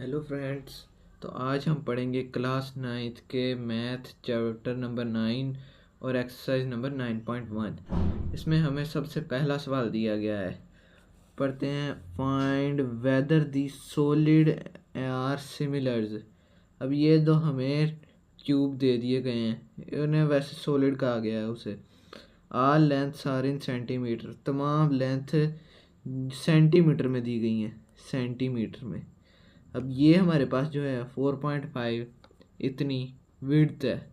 Hello friends. तो आज हम पढ़ेंगे क्लास 9th के मैथ चैप्टर नंबर 9 और एक्सरसाइज नंबर 9.1। इसमें हमें सबसे पहला सवाल दिया गया है। पढ़ते हैं। Find whether the solid are similars. अब ये दो हमें क्यूब दे दिए गए हैं, उन्हें वैसे सॉलिड कहा गया है उसे। आल लेंथ्स आर इन सेंटीमीटर। तमाम लेंथ सेंटीमीटर में दी गई हैं, सेंटीमीटर में। अब ये हमारे पास जो है 4.5 इतनी विड्थ है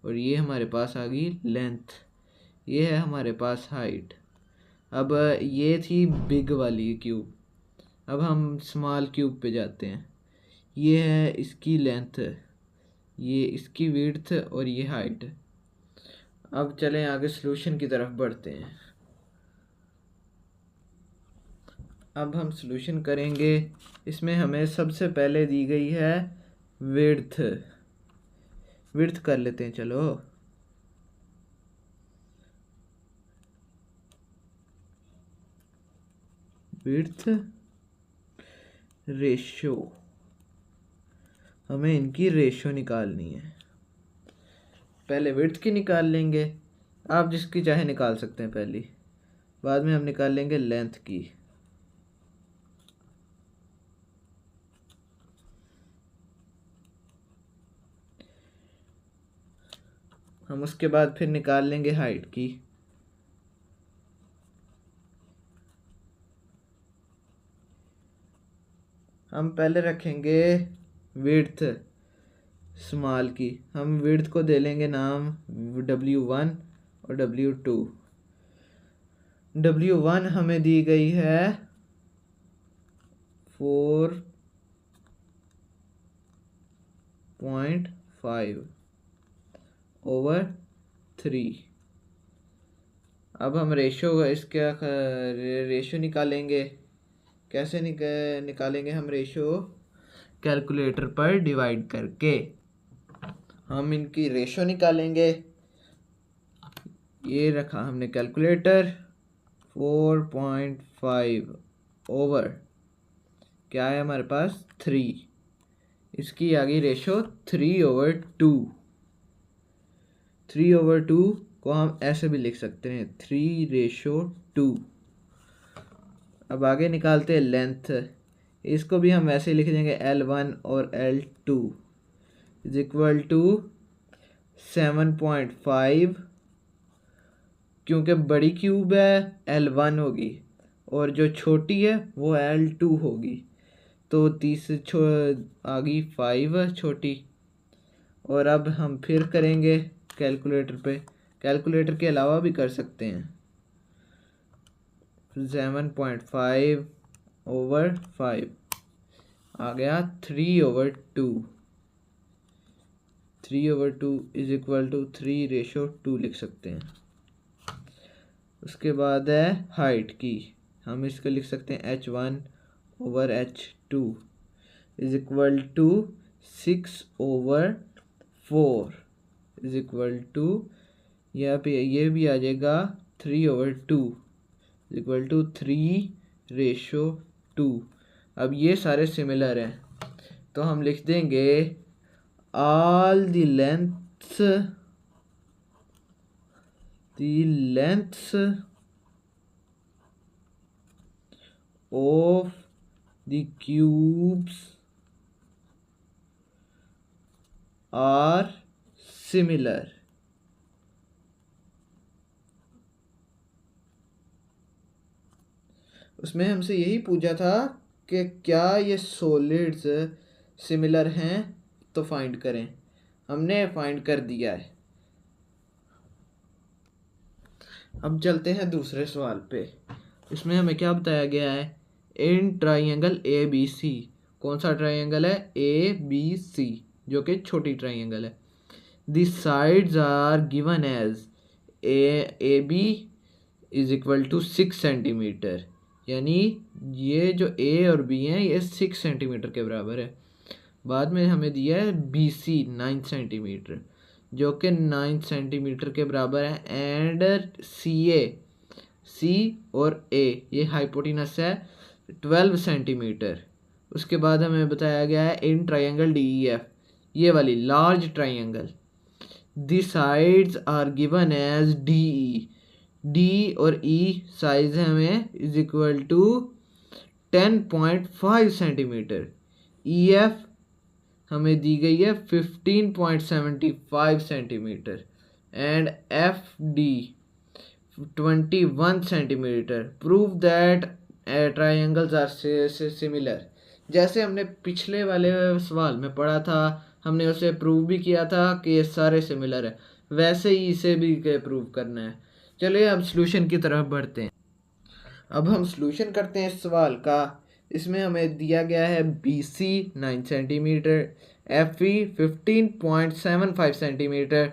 और ये हमारे पास आ गई लेंथ। ये है हमारे पास हाइट। अब ये थी बिग वाली क्यूब। अब हम स्मॉल क्यूब पे जाते हैं। ये है इसकी लेंथ, ये इसकी विड्थ और ये हाइट। अब चलें आगे सॉल्यूशन की तरफ बढ़ते हैं। अब हम सॉल्यूशन करेंगे। इसमें हमें सबसे पहले दी गई है विड्थ। विड्थ कर लेते हैं, चलो। विड्थ रेशो, हमें इनकी रेशो निकालनी है। पहले विड्थ की निकाल लेंगे, आप जिसकी चाहे निकाल सकते हैं पहली। बाद में हम निकाल लेंगे लेंथ की। हम उसके बाद फिर निकाल लेंगे हाइट की। हम पहले रखेंगे विड्थ स्मॉल की। हम विड्थ को दे लेंगे नाम W1 और W2। W1 हमें दी गई है 4.5/3। अब हम इसका रेशो निकालेंगे। कैसे निकालेंगे हम रेशो? कैलकुलेटर पर डिवाइड करके हम इनकी रेशो निकालेंगे। ये रखा हमने कैलकुलेटर। 4.5 ओवर क्या है हमारे पास 3। इसकी आ गई रेशो 3/2। 3/2 को हम ऐसे भी लिख सकते हैं 3/2। अब आगे निकालते हैं लेंथ। इसको भी हम ऐसे लिख देंगे L1 और L2 इज इक्वल टू 7.5। क्योंकि बड़ी क्यूब है L1 होगी और जो छोटी है वो L2 होगी, तो आ गई 5 छोटी। और अब हम फिर करेंगे कैलकुलेटर पे। कैलकुलेटर के अलावा भी कर सकते हैं। 7.5/5 आ गया 3/2। 3/2 इज इक्वल टू 3/2 लिख सकते हैं। उसके बाद है हाइट की। हम इसको लिख सकते हैं H1/H2 is equal to 6/4 is equal to, यहाँ पे ये भी आ जाएगा 3/2 इज इक्वल टू 3/2। अब ये सारे सिमिलर हैं तो हम लिख देंगे all the lengths of the cubes are similar। उसमें हमसे यही पूछा था कि क्या ये सॉलिड्स सिमिलर हैं, तो फाइंड करें। हमने फाइंड कर दिया है। अब चलते हैं दूसरे सवाल पे। इसमें हमें क्या बताया गया है? In triangle ABC। कौन सा ट्राइंगल है? ABC, जो कि छोटी ट्राइंगल है। The sides are given as AB is equal to 6 centimetre. यानी ये जो A और B हैं ये 6 सेंटीमीटर के बराबर है। बाद में हमें दिया है BC 9 सेंटीमीटर, जो कि 9 सेंटीमीटर के बराबर है। एंड C और A ये हाइपोटेनस है 12 सेंटीमीटर। उसके बाद हमें बताया गया है इन ट्राइंगल DEF, ये वाली large triangle, the sides are given as DE, D और E साइज है हमें is equal to 10.5 centimetre, EF हमें दी गई है 15.75 centimetre and FD 21 centimetre. Prove that triangles are similar. जैसे हमने पिछले वाले सवाल में पढ़ा था, हमने उसे प्रूव भी किया था कि ये सारे सिमिलर है, वैसे ही इसे भी प्रूव करना है। चलिए अब सॉल्यूशन की तरफ बढ़ते हैं। अब हम सॉल्यूशन करते हैं इस सवाल का। इसमें हमें दिया गया है BC 9 centimetre, FE 15.75 centimetre,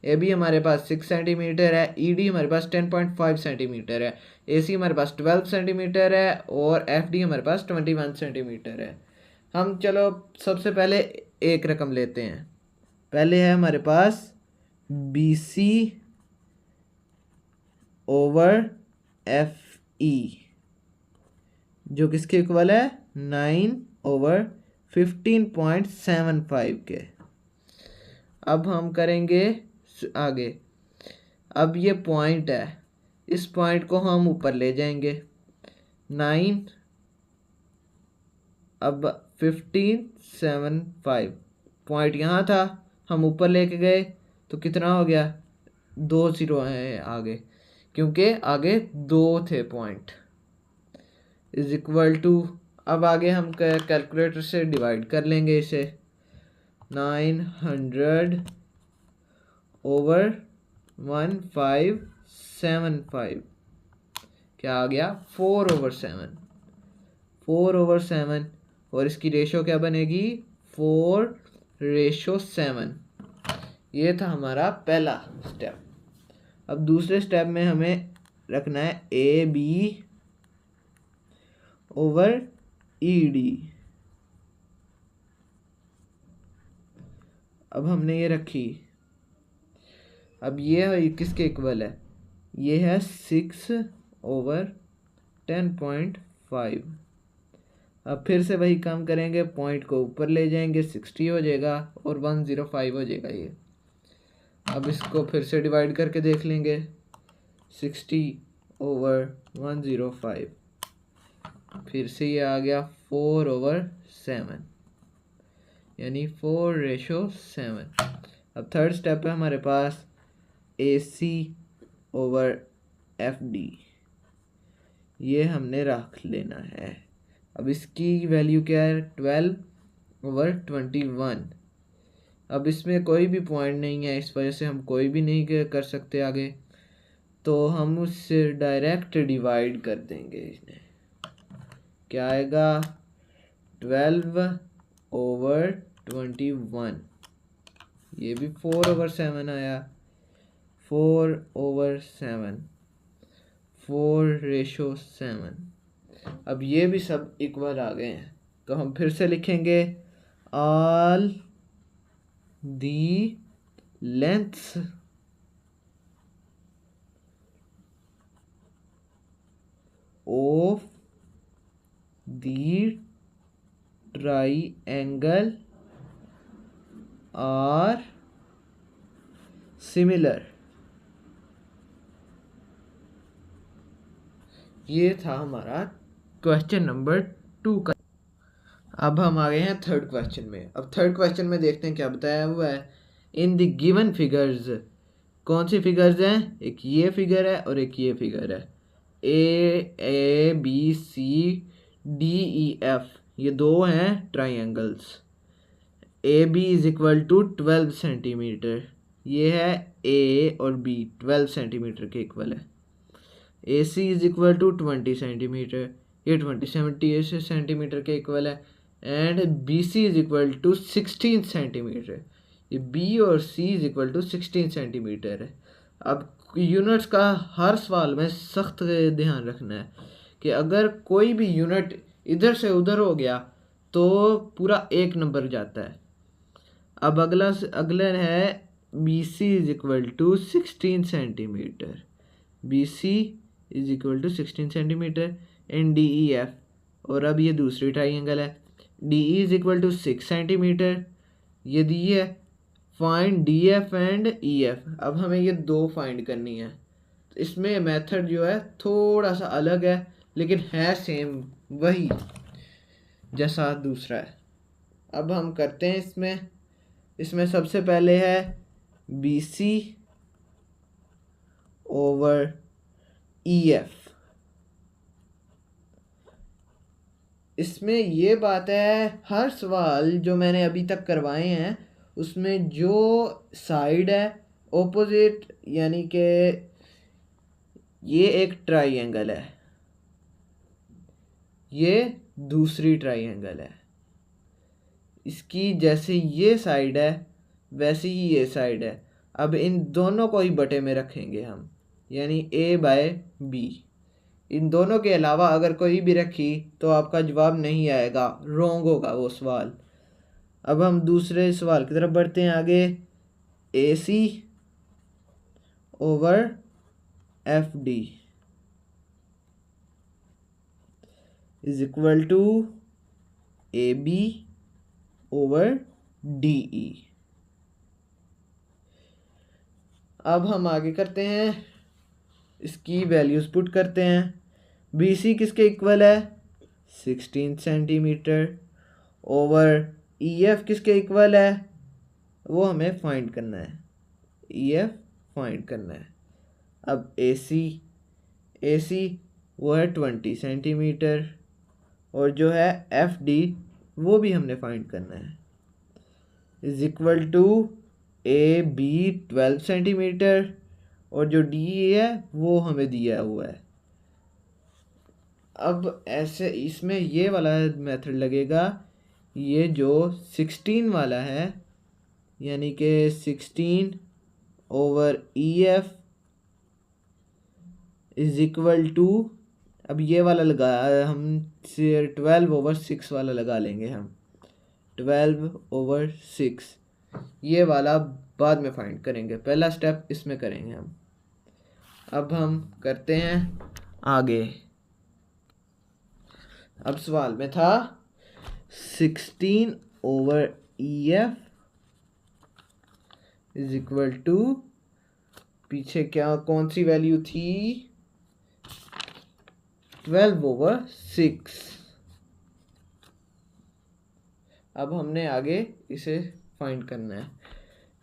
AB हमारे पास 6 सेंटीमीटर है, ED हमारे पास 10.5 सेंटीमीटर है, AC हमारे पास 12 सेंटीमीटर है और FD हमारे पास 21 सेंटीमीटर है। हम चलो सबसे पहले एक रकम लेते हैं। पहले है हमारे पास BC ओवर FE जो किसके इक्वल है 9 ओवर 15.75 के। अब हम करेंगे आगे। अब ये पॉइंट है, इस पॉइंट को हम ऊपर ले जाएंगे 9, अब 15.75 पॉइंट यहाँ था, हम ऊपर लेके गए तो कितना हो गया, 2 0 है आगे, क्योंकि आगे 2 थे पॉइंट, इज इक्वल टू। अब आगे हम कैलकुलेटर से डिवाइड कर लेंगे इसे, 900 ओवर 1575 क्या आ गया 4/7, 4/7 और इसकी रेशो क्या बनेगी 4:7। ये था हमारा पहला स्टेप। अब दूसरे स्टेप में हमें रखना है AB ओवर ED। अब हमने ये रखी, अब ये किसके इक्वल है, ये है 6/10.5। अब फिर से वही काम करेंगे, पॉइंट को ऊपर ले जाएंगे, 60 हो जाएगा और 105 हो जाएगा ये। अब इसको फिर से डिवाइड करके देख लेंगे, 60/105, फिर से ये आ गया 4/7 यानी 4:7। अब थर्ड स्टेप है हमारे पास AC ओवर FD, ये हमने रख लेना है। अब इसकी वैल्यू क्या है 12/21। अब इसमें कोई भी पॉइंट नहीं है, इस वजह से हम कोई भी नहीं कर सकते आगे, तो हम उससे डायरेक्ट डिवाइड कर देंगे। इसमें क्या आएगा 12/21, ये भी 4/7 आया, 4/7, 4:7। अब ये भी सब इक्वल आ गए हैं, तो हम फिर से लिखेंगे all the lengths of the triangle are similar. ये था हमारा क्वेश्चन नंबर 2 का। अब हम आ गए हैं थर्ड क्वेश्चन में। अब थर्ड क्वेश्चन में देखते हैं क्या बताया हुआ है। इन द गिवन फिगर्स, कौन सी फिगर्स हैं, एक ये फिगर है और एक ये फिगर है, ABCDEF, ये दो हैं triangles. AB is equal to 12 centimetre, ये है A और B 12 सेंटीमीटर के इक्वल है। AC is equal to 20 centimetre, ये 20 सेंटीमीटर के इक्वल है। And BC is equal to 16 centimetre, ये B और C is equal to 16 centimetre है। अब यूनिट्स का हर सवाल में सख्त ध्यान रखना है कि अगर कोई भी यूनिट इधर से उधर हो गया तो पूरा 1 नंबर जाता है। अब अगला है BC is equal to 16 centimetre, BC is equal to 16 centimetre and DEF। और अब ये दूसरी ट्राइंगल है, D is equal to 6 centimetre, ये दी है। Find D F and E F. अब हमें ये दो फाइंड करनी है। इसमें मेथड जो है थोड़ा सा अलग है, लेकिन है सेम वही जैसा दूसरा है। अब हम करते हैं इसमें सबसे पहले है B C over E F. इसमें ये बात है, हर सवाल जो मैंने अभी तक करवाए हैं उसमें जो साइड है ऑपोजिट, यानी कि ये एक ट्राइंगल है, ये दूसरी ट्राइंगल है, इसकी जैसे ये साइड है वैसे ही ये साइड है। अब इन दोनों को ही बटे में रखेंगे हम, यानी ए बाय बी। इन दोनों के अलावा अगर कोई भी रखी तो आपका जवाब नहीं आएगा, रॉन्ग होगा वो सवाल। अब हम दूसरे सवाल की तरफ बढ़ते हैं आगे। A C over F D is equal to A B over D E. अब हम आगे करते हैं, इसकी वैल्यूज पुट करते हैं। बी सी किसके इक्वल है 16 सेंटीमीटर, ओवर ई एफ किसके इक्वल है वो हमें फाइंड करना है, ई एफ फाइंड करना है। अब ए सी वो है 20 सेंटीमीटर, और जो है एफ डी वो भी हमने फाइंड करना है, is equal to A B 12 centimetre, और जो डी है वो हमें दिया हुआ है। अब ऐसे इसमें ये वाला मेथड लगेगा, ये जो 16 वाला है यानी कि 16 over E F is equal to, अब ये वाला लगा हम 12 ओवर 6 वाला लगा लेंगे हम, 12 ओवर 6। ये वाला बाद में फाइंड करेंगे, पहला स्टेप इसमें करेंगे हम। अब हम करते हैं आगे। अब सवाल में था 16 over E F is equal to, पीछे क्या कौन सी वैल्यू थी 12 ओवर 6। अब हमने आगे इसे फाइंड करना है।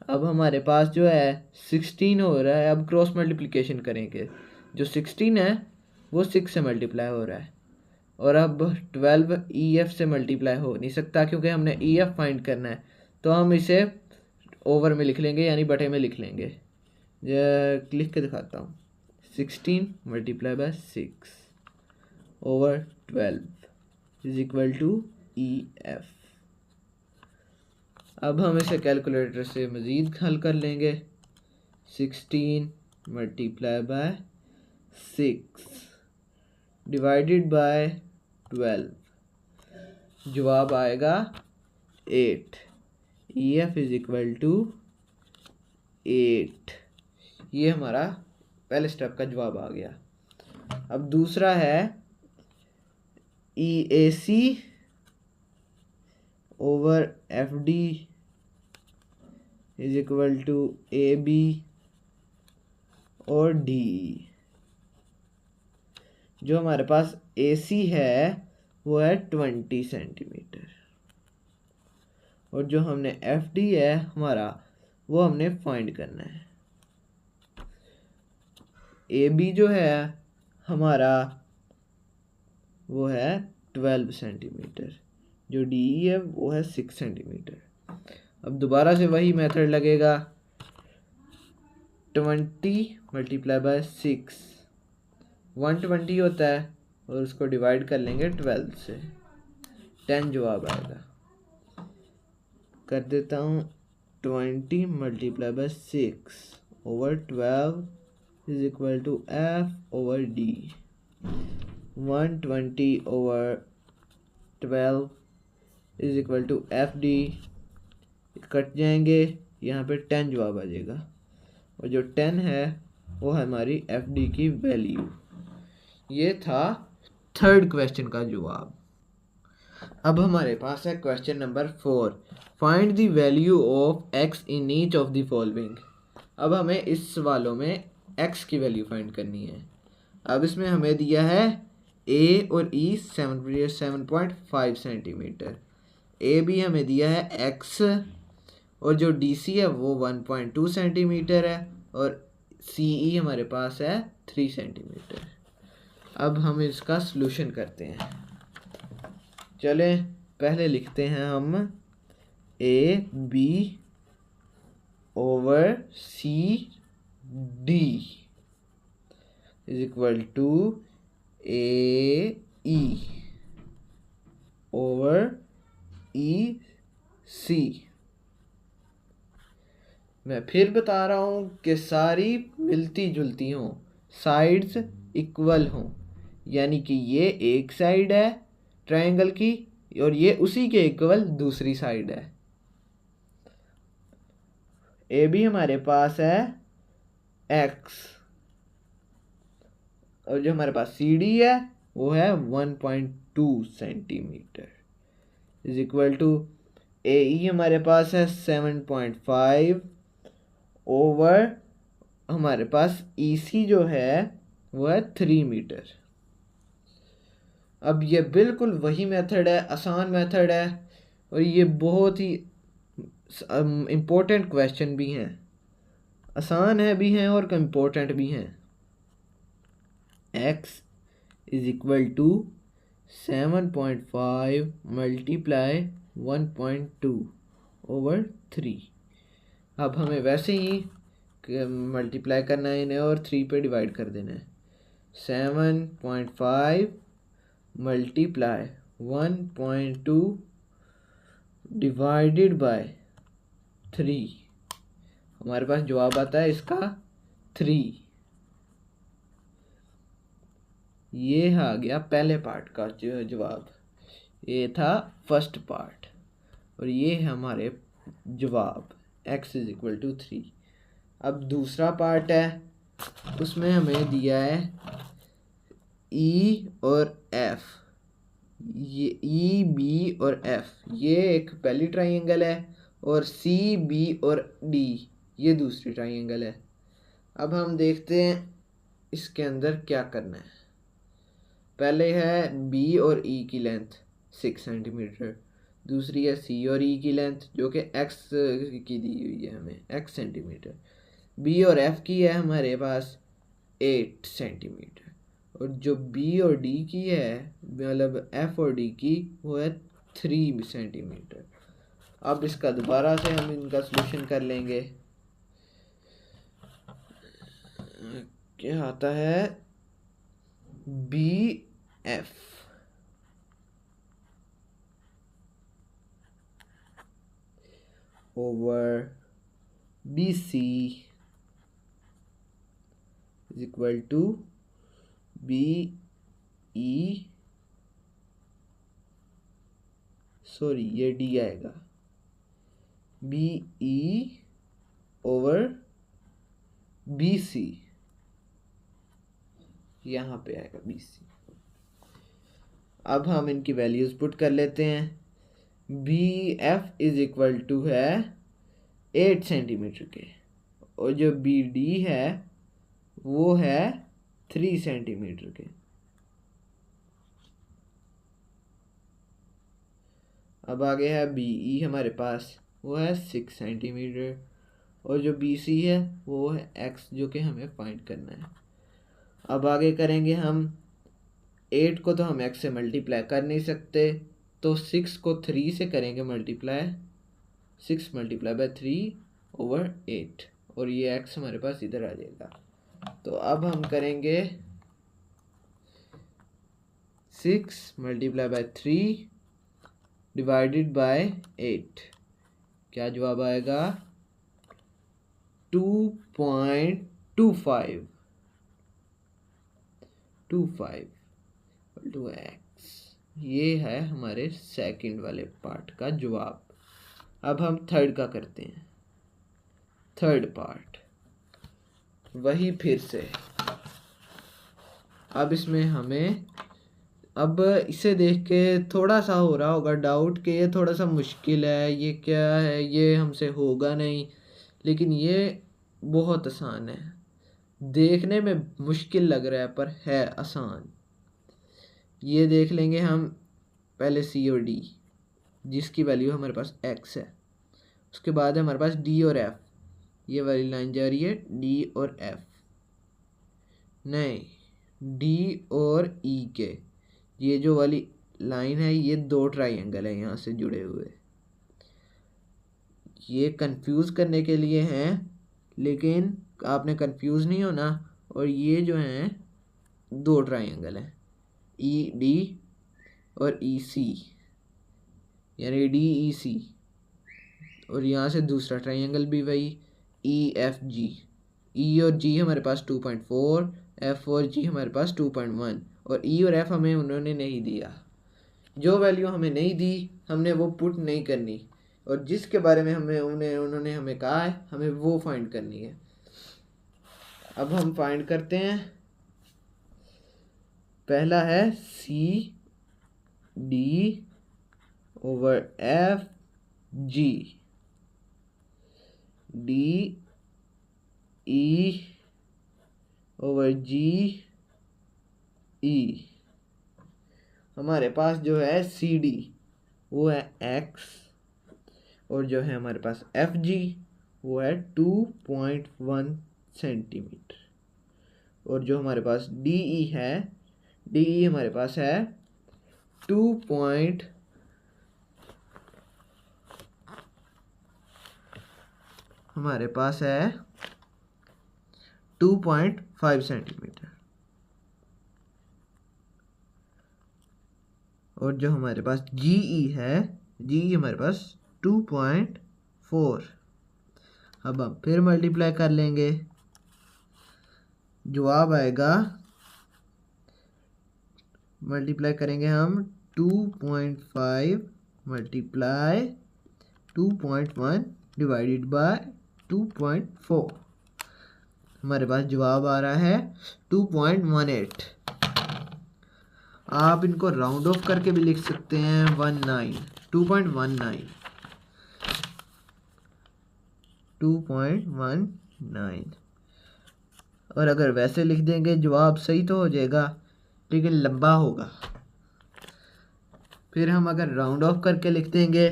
अब हमारे पास जो है 16 हो रहा है, अब क्रॉस मल्टीप्लिकेशन करेंगे। जो 16 है वो 6 से मल्टीप्लाई हो रहा है, और अब 12 ई एफ से मल्टीप्लाई हो नहीं सकता क्योंकि हमने ई एफ फाइंड करना है, तो हम इसे ओवर में लिख लेंगे, यानी बटे में लिख लेंगे। लिख के दिखाता हूँ, 16 multiply by 6 over 12 is equal to E F. अब हम इसे कैलकुलेटर से मज़ीद हल कर लेंगे। 16 मल्टीप्लाई बाय 6 डिवाइडेड बाय 12, जवाब आएगा 8। E F is equal to 8। ये हमारा पहले स्टेप का जवाब आ गया। अब दूसरा है E A C over F D is equal to A B और डी। जो हमारे पास ए सी है वो है 20 सेंटीमीटर, और जो हमने एफ डी है हमारा वो हमने फाइंड करना है। ए बी जो है हमारा वो है 12 सेंटीमीटर, जो डी ई है वो है 6 सेंटीमीटर। अब दोबारा से वही मेथड लगेगा, 20 मल्टीप्लाई बाय 6 120 होता है, और उसको डिवाइड कर लेंगे 12 से, 10 जवाब आएगा। कर देता हूँ 20 multiply by 6 over 12 is equal to F over D. 120 over 12 is equal to F D, cut जाएंगे, यहाँ पे 10 जवाब आ जाएगा, और जो 10 है वो है हमारी एफ डी की वैल्यू। ये था थर्ड क्वेश्चन का जवाब। अब हमारे पास है question number 4, find the value of x in each of the following. अब हमें इस सवालों में x की वैल्यू फाइंड करनी है। अब इसमें हमें दिया है a और e 7.5 सेंटीमीटर, ए भी हमें दिया है x और जो DC है वो 1.2 सेंटीमीटर है और CE हमारे पास है 3 सेंटीमीटर। अब हम इसका सलूशन करते हैं। चलें पहले लिखते हैं हम AB over CD is equal to AE over EC। मैं फिर बता रहा हूँ कि सारी मिलती जुलती हों, साइड्स इक्वल हों, यानी कि ये एक साइड है ट्रायंगल की और ये उसी के इक्वल दूसरी साइड है। ए भी हमारे पास है x और जो हमारे पास सी डी है वो है 1.2 सेंटीमीटर इज इक्वल टू ए ई हमारे पास है 7.5 ओवर हमारे पास ई सी जो है वो है 3 मीटर। अब ये बिल्कुल वही मेथड है, आसान मेथड है और ये बहुत ही इम्पोर्टेंट क्वेश्चन भी हैं, आसान है भी हैं और इम्पोर्टेंट भी हैं। x is equal to 7.5 multiply 1.2 over 3। अब हमें वैसे ही मल्टीप्लाई करना है इन्हें और 3 पे डिवाइड कर देना है। 7.5 मल्टीप्लाई 1.2 डिवाइडेड बाय 3, हमारे पास जवाब आता है इसका 3। ये आ गया पहले पार्ट का जवाब, ये था फर्स्ट पार्ट और ये है हमारे जवाब x इज इक्वल टू 3। अब दूसरा पार्ट है, उसमें हमें दिया है E और F, ये E B और F ये एक पहली ट्राइंगल है और C B और D ये दूसरी ट्राइंगल है। अब हम देखते हैं इसके अंदर क्या करना है। पहले है B और E की लेंथ 6 सेंटीमीटर, दूसरी है C और E की लेंथ जो कि x की दी हुई है हमें x सेंटीमीटर, B और F की है हमारे पास 8 सेंटीमीटर और जो B और D की है मतलब F और D की वो है 3 सेंटीमीटर। अब इसका दोबारा से हम इनका सलूशन कर लेंगे। क्या आता है BF over BC is equal to BE, sorry ये D आएगा, BE ओवर BC, यहाँ पे आएगा BC। अब हम इनकी वैल्यूज पुट कर लेते हैं। BF इज इक्वल टू है 8 सेंटीमीटर के और जो BD है वो है 3 सेंटीमीटर के। अब आगे है BE हमारे पास वो है 6 सेंटीमीटर और जो BC है वो है x जो कि हमें फाइंड करना है। अब आगे करेंगे हम 8 को तो हम x से मल्टीप्लाई कर नहीं सकते तो 6 को 3 से करेंगे मल्टीप्लाई, 6 मल्टीप्लाई बाय 3 ओवर 8 और ये x हमारे पास इधर आ जाएगा। तो अब हम करेंगे 6 मल्टीप्लाई बाय 3 डिवाइडेड बाय 8, क्या जवाब आएगा 2.25 टू x। ये है हमारे सेकंड वाले पार्ट का जवाब। अब हम थर्ड का करते हैं। थर्ड पार्ट वही फिर से, अब इसमें हमें अब इसे देख के थोड़ा सा हो रहा होगा डाउट कि ये थोड़ा सा मुश्किल है, ये क्या है, ये हमसे होगा नहीं, लेकिन ये बहुत आसान है। देखने में मुश्किल लग रहा है पर है आसान। ये देख लेंगे हम पहले सी और डी, जिसकी वैल्यू हमारे पास एक्स है। उसके बाद है हमारे पास डी और एफ, ये वाली लाइन जा रही है डी और एफ, नहीं डी और ई के, ये जो वाली लाइन है ये दो ट्राइंगल है यहाँ से जुड़े हुए। ये कंफ्यूज करने के लिए हैं, लेकिन आपने कंफ्यूज नहीं होना। और ये जो हैं दो ट्राइंगल हैं, ई डी और ई सी, यानी डी ई सी। और यहाँ से दूसरा ट्राइंगल भी वही ई एफ जी। ई और जी हमारे पास 2.4, एफ और जी हमारे पास 2.1, और ई और एफ हमें उन्होंने नहीं दिया। जो वैल्यू हमें नहीं दी हमने वो पुट नहीं करनी, और जिसके बारे में उन्होंने हमें कहा है हमें वो फाइंड करनी है। अब हम फाइंड करते हैं। पहला है C D over F G, D E over G E. हमारे पास जो है सी डी वो है एक्स, और जो है हमारे पास एफ जी वो है 2.1 सेंटीमीटर, और जो हमारे पास डी ई है, डी ई हमारे पास है 2. हमारे पास है 2.5 सेंटीमीटर, और जो हमारे पास जी ई है, जी ई हमारे पास 2.4। अब हम फिर मल्टीप्लाई कर लेंगे, जवाब आएगा, मल्टीप्लाई करेंगे हम 2.5 मल्टीप्लाई 2.1 डिवाइडेड बाय 2.4। हमारे पास जवाब आ रहा है 2.18। आप इनको राउंड ऑफ करके भी लिख सकते हैं 2.19। और अगर वैसे लिख देंगे जवाब सही तो हो जाएगा, लेकिन लंबा होगा। फिर हम अगर राउंड ऑफ करके लिख देंगे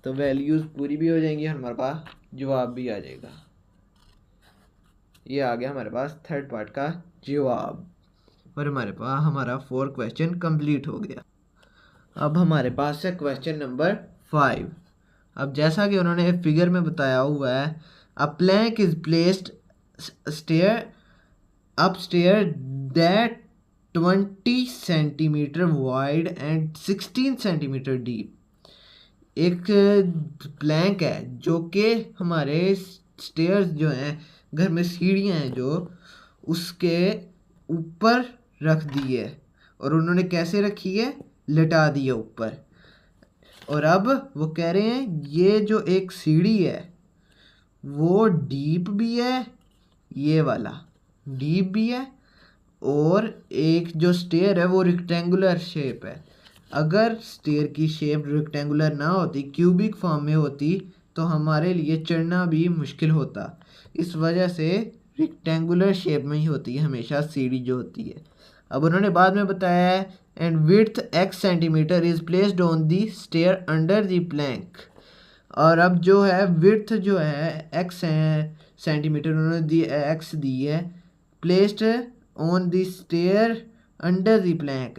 तो वैल्यूज़ पूरी भी हो जाएंगी और हमारे पास जवाब भी आ जाएगा। ये आ गया हमारे पास थर्ड पार्ट का जवाब, और हमारे पास हमारा 4 क्वेश्चन कंप्लीट हो गया। अब हमारे पास है क्वेश्चन नंबर 5। अब जैसा कि उन्होंने फिगर में बताया हुआ है, a plank is placed upstair that 20 centimetre wide and 16 centimetre deep. एक प्लैंक है जो कि हमारे स्टेयर्स जो हैं, घर में सीढ़ियाँ हैं जो, उसके ऊपर रख दी है। और उन्होंने कैसे रखी है? लिटा दी है ऊपर। और अब वो कह रहे हैं ये जो एक सीढ़ी है वो डीप भी है, ये वाला डीप भी है, और एक जो स्टेयर है वो रेक्टेंगुलर शेप है। अगर स्टेयर की शेप रेक्टेंगुलर ना होती, क्यूबिक फॉर्म में होती, तो हमारे लिए चढ़ना भी मुश्किल होता। इस वजह से रेक्टेंगुलर शेप में ही होती है हमेशा सीढ़ी जो होती है। अब उन्होंने बाद में बताया है and width x centimetre is placed on the stair under the plank. और अब जो है विड्थ जो है x सेंटीमीटर उन्होंने दी, x दी है, placed on the stair under the plank,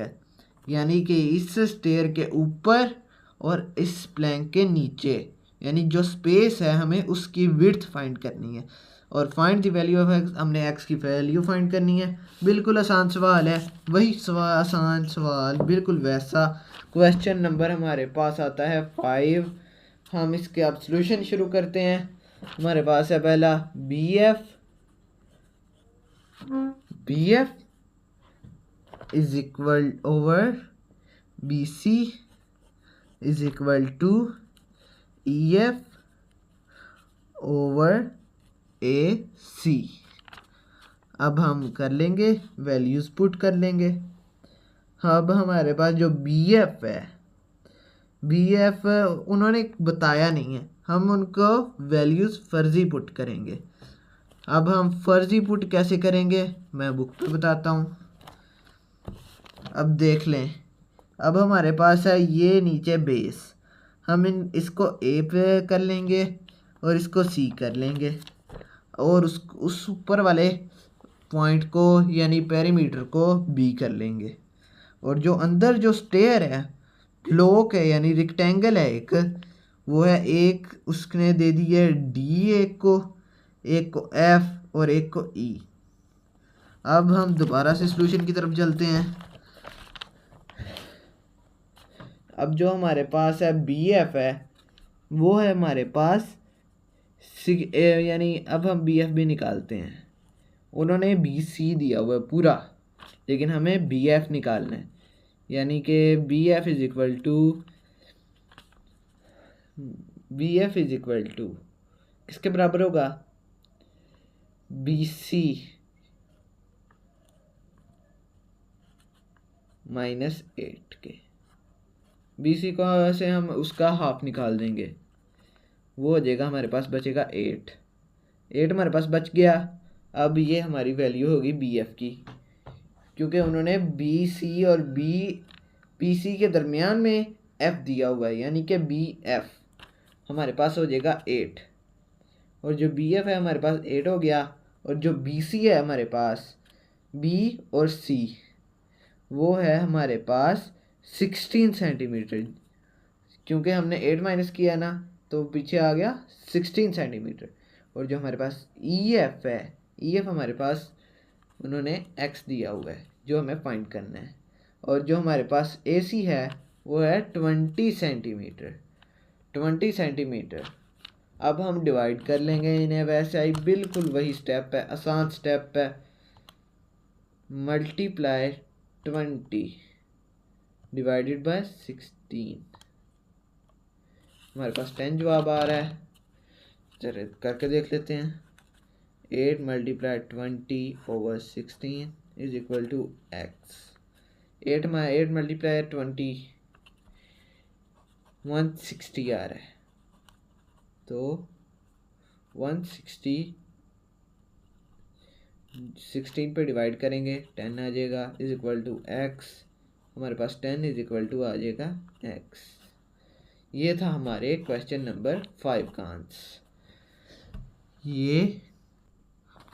यानी कि इस स्टेयर के ऊपर और इस प्लैंक के नीचे, यानी जो स्पेस है हमें उसकी विड्थ फाइंड करनी है। और find the value of x, हमने एक्स की वैल्यू फाइंड करनी है। बिल्कुल आसान सवाल है, वही सवाल, आसान सवाल बिल्कुल वैसा। क्वेश्चन नंबर हमारे पास आता है 5। हम इसके अब सॉल्यूशन शुरू करते हैं। हमारे पास है पहला B F is equal over B C is equal to E F over A C. अब हम कर लेंगे वैल्यूज़ पुट कर लेंगे। अब हमारे पास जो बी एफ है, बी एफ उन्होंने बताया नहीं है, हम उनको वैल्यूज़ फर्जी पुट करेंगे। अब हम फर्जी पुट कैसे करेंगे मैं बुक पे बताता हूँ। अब देख लें, अब हमारे पास है ये नीचे बेस, हम इसको ए पे कर लेंगे और इसको सी कर लेंगे और उस ऊपर वाले पॉइंट को यानी पेरीमीटर को बी कर लेंगे। और जो अंदर जो स्टेयर है, ब्लॉक है यानी रेक्टेंगल है एक, वो है एक उसने दे दी है डी, एक को एफ और एक को ई। अब हम दोबारा से सॉल्यूशन की तरफ चलते हैं। अब जो हमारे पास है बी एफ है वो है हमारे पास यानी अब हम बी एफ भी निकालते हैं। उन्होंने बी सी दिया हुआ है पूरा, लेकिन हमें बी एफ निकालना है, यानी कि B F is equal to किसके बराबर होगा, बी सी -8 के। बी सी को से हम उसका हाफ निकाल देंगे, वो हो जाएगा हमारे पास बचेगा 8 हमारे पास बच गया। अब ये हमारी वैल्यू होगी बी एफ की, क्योंकि उन्होंने बी सी और बी सी के दरमियान में एफ दिया हुआ है, यानी कि बी एफ हमारे पास हो जाएगा 8, और जो बी एफ है हमारे पास 8 हो गया, और जो बी सी है हमारे पास बी और सी वो है हमारे पास 16 सेंटीमीटर, क्योंकि हमने 8 माइनस किया ना तो पीछे आ गया 16 सेंटीमीटर। और जो हमारे पास ई एफ है, ई एफ हमारे पास उन्होंने एक्स दिया हुआ है जो हमें फाइंड करना है, और जो हमारे पास ए सी है वो है 20 सेंटीमीटर। अब हम डिवाइड कर लेंगे इन्हें, वैसे ही बिल्कुल वही स्टेप है, आसान स्टेप है। मल्टीप्लाई 20 डिवाइडेड बाय 16, हमारे पास 10 जवाब आ रहा है। चलिए करके देख लेते हैं। 8 × 20/16 इज इक्वल टू एक्स। 8 × 20 160 आ रहा है, तो 160 16 पे डिवाइड करेंगे 10 आ जाएगा इज इक्वल टू एक्स। हमारे पास 10 इज इक्वल टू आ जाएगा एक्स। ये था हमारे क्वेश्चन नंबर 5 का आंसर। ये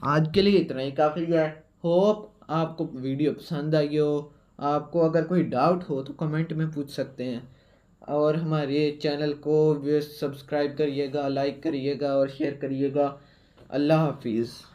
आज के लिए इतना ही काफ़ी है। होप आपको वीडियो पसंद आई हो। आपको अगर कोई डाउट हो तो कमेंट में पूछ सकते हैं, और हमारे चैनल को सब्सक्राइब करिएगा, लाइक करिएगा और शेयर करिएगा। अल्लाह हाफिज़।